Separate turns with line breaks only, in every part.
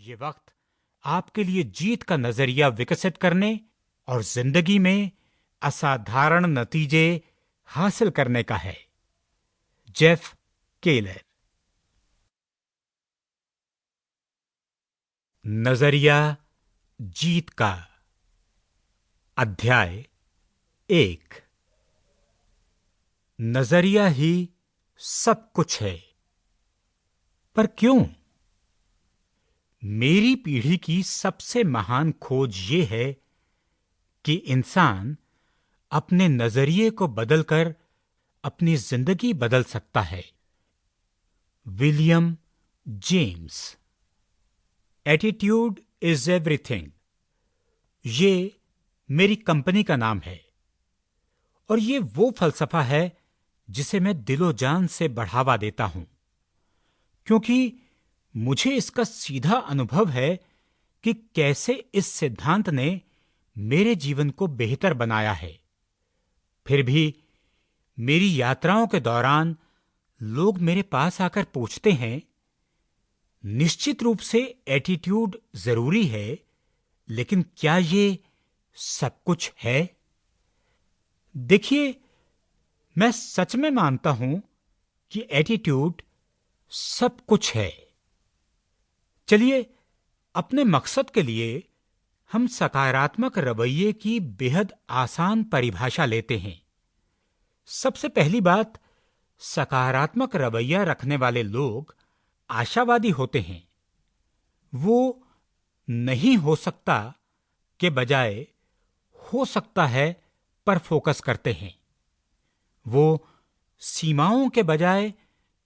ये वक्त आपके लिए जीत का नजरिया विकसित करने और जिंदगी में असाधारण नतीजे हासिल करने का है। Jeff Keller. नजरिया जीत का। अध्याय 1। नजरिया ही सब कुछ है। पर क्यों? मेरी पीढ़ी की सबसे महान खोज ये है कि इंसान अपने नजरिए को बदलकर अपनी जिंदगी बदल सकता है। William James. Attitude is everything, ये मेरी कंपनी का नाम है और ये वो फलसफा है जिसे मैं दिलो जान से बढ़ावा देता हूं, क्योंकि मुझे इसका सीधा अनुभव है कि कैसे इस सिद्धांत ने मेरे जीवन को बेहतर बनाया है। फिर भी मेरी यात्राओं के दौरान लोग मेरे पास आकर पूछते हैं, निश्चित रूप से एटीट्यूड जरूरी है, लेकिन क्या ये सब कुछ है? देखिए, मैं सच में मानता हूं कि एटीट्यूड सब कुछ है। चलिए, अपने मकसद के लिए हम सकारात्मक रवैये की बेहद आसान परिभाषा लेते हैं। सबसे पहली बात, सकारात्मक रवैया रखने वाले लोग आशावादी होते हैं। वो नहीं हो सकता के बजाय हो सकता है पर फोकस करते हैं। वो सीमाओं के बजाय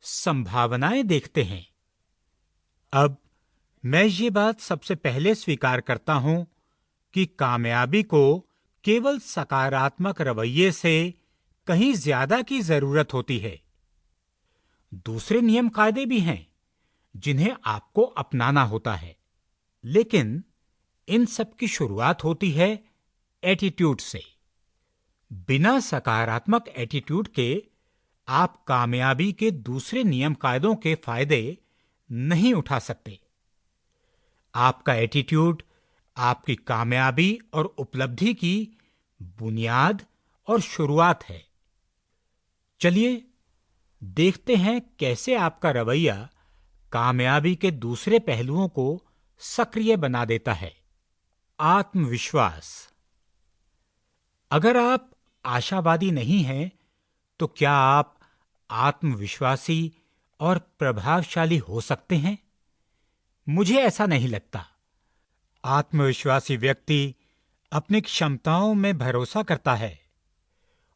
संभावनाएं देखते हैं। अब मैं ये बात सबसे पहले स्वीकार करता हूं कि कामयाबी को केवल सकारात्मक रवैये से कहीं ज्यादा की जरूरत होती है। दूसरे नियम कायदे भी हैं जिन्हें आपको अपनाना होता है, लेकिन इन सब की शुरुआत होती है एटीट्यूड से। बिना सकारात्मक एटीट्यूड के आप कामयाबी के दूसरे नियम कायदों के फायदे नहीं उठा सकते। आपका एटीट्यूड आपकी कामयाबी और उपलब्धि की बुनियाद और शुरुआत है। चलिए देखते हैं कैसे आपका रवैया कामयाबी के दूसरे पहलुओं को सक्रिय बना देता है। आत्मविश्वास। अगर आप आशावादी नहीं हैं, तो क्या आप आत्मविश्वासी और प्रभावशाली हो सकते हैं? मुझे ऐसा नहीं लगता। आत्मविश्वासी व्यक्ति अपनी क्षमताओं में भरोसा करता है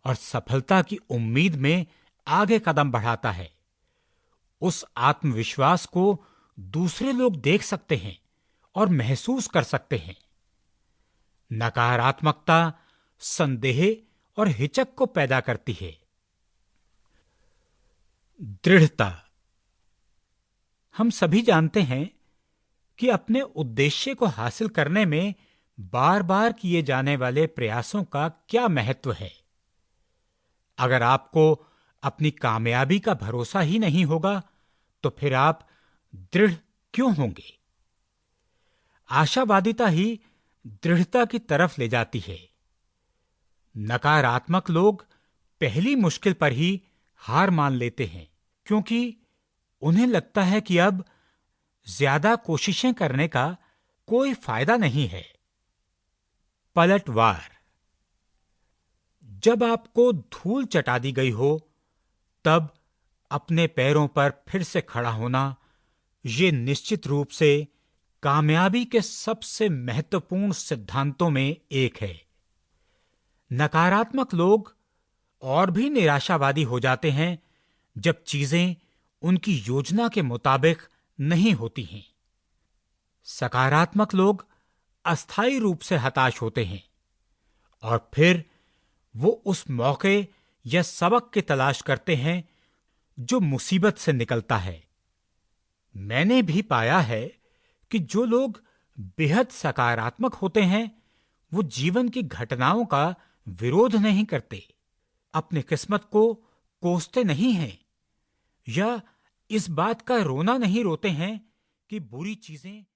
और सफलता की उम्मीद में आगे कदम बढ़ाता है। उस आत्मविश्वास को दूसरे लोग देख सकते हैं और महसूस कर सकते हैं। नकारात्मकता संदेह और हिचक को पैदा करती है। दृढ़ता। हम सभी जानते हैं कि अपने उद्देश्य को हासिल करने में बार-बार किए जाने वाले प्रयासों का क्या महत्व है। अगर आपको अपनी कामयाबी का भरोसा ही नहीं होगा, तो फिर आप दृढ़ क्यों होंगे? आशावादिता ही दृढ़ता की तरफ ले जाती है। नकारात्मक लोग पहली मुश्किल पर ही हार मान लेते हैं, क्योंकि उन्हें लगता है कि अब ज्यादा कोशिशें करने का कोई फायदा नहीं है। पलटवार। जब आपको धूल चटा दी गई हो, तब अपने पैरों पर फिर से खड़ा होना, ये निश्चित रूप से कामयाबी के सबसे महत्वपूर्ण सिद्धांतों में एक है। नकारात्मक लोग और भी निराशावादी हो जाते हैं जब चीजें उनकी योजना के मुताबिक नहीं होती हैं। सकारात्मक लोग अस्थायी रूप से हताश होते हैं और फिर वो उस मौके या सबक की तलाश करते हैं जो मुसीबत से निकलता है। मैंने भी पाया है कि जो लोग बेहद सकारात्मक होते हैं, वो जीवन की घटनाओं का विरोध नहीं करते, अपनी किस्मत को कोसते नहीं हैं या इस बात का रोना नहीं रोते हैं कि बुरी चीजें